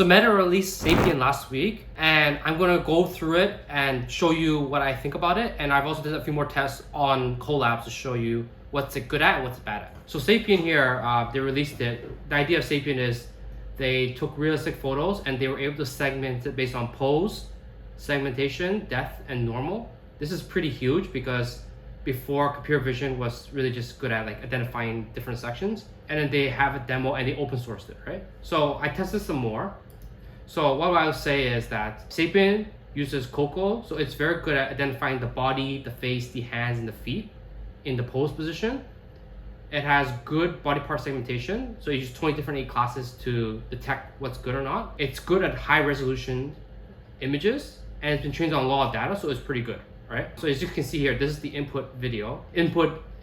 So Meta released Sapien last week, and I'm gonna go through it and show you what I think about it. And I've also done a few more tests on collabs to show you what's it good at and what's it bad at. So Sapien here, they released it. The idea of Sapien is they took realistic photos and they were able to segment it based on pose, segmentation, depth, and normal. This is pretty huge because before, computer vision was really just good at like identifying different sections, and then they have a demo and they open sourced it, right? So I tested some more. So what I would say is that Sapien uses Coco, so it's very good at identifying the body, the face, the hands, and the feet in the pose position. It has good body part segmentation, so you use 20 different A classes to detect what's good or not. It's good at high resolution images, and it's been trained on a lot of data, so it's pretty good. Right? So as you can see here, this is the input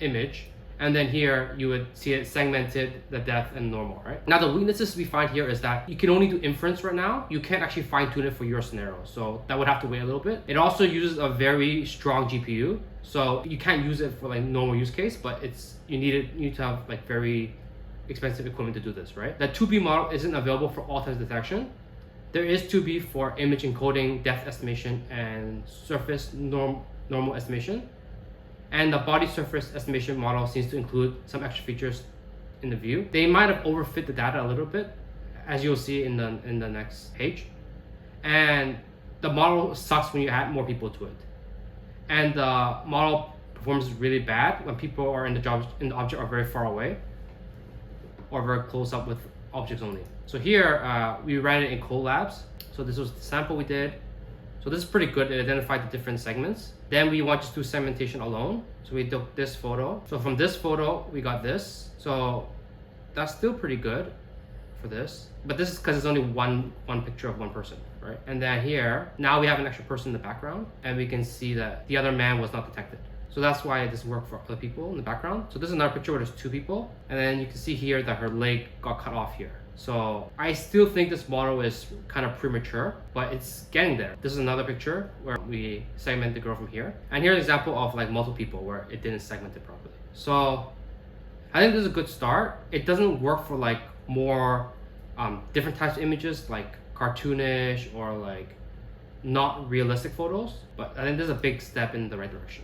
image, and then here you would see it segmented, the depth and normal, right? Now the weaknesses we find here is that you can only do inference right now. You can't actually fine tune it for your scenario, so that would have to wait a little bit. It also uses a very strong GPU, so you can't use it for like normal use case, but you need to have like very expensive equipment to do this, right? The 2B model isn't available for all types of detection. There is 2B for image encoding, depth estimation, and surface normal estimation. And the body surface estimation model seems to include some extra features in the view. They might have overfit the data a little bit, as you'll see in the next page. And the model sucks when you add more people to it. And the model performs really bad when people are in the object are very far away or very close up with objects only. So here we ran it in collabs. So this was the sample we did. So this is pretty good. It identified the different segments. Then we want to do segmentation alone. So we took this photo. So from this photo, we got this. So that's still pretty good for this. But this is because it's only one picture of one person, right? And then here, now we have an extra person in the background, and we can see that the other man was not detected. So that's why it doesn't work for other people in the background. So this is another picture where there's two people. And then you can see here that her leg got cut off here. So I still think this model is kind of premature, but it's getting there. This is another picture where we segment the girl from here. And here's an example of like multiple people where it didn't segment it properly. So I think this is a good start. It doesn't work for like more different types of images, like cartoonish or like not realistic photos, but I think this is a big step in the right direction.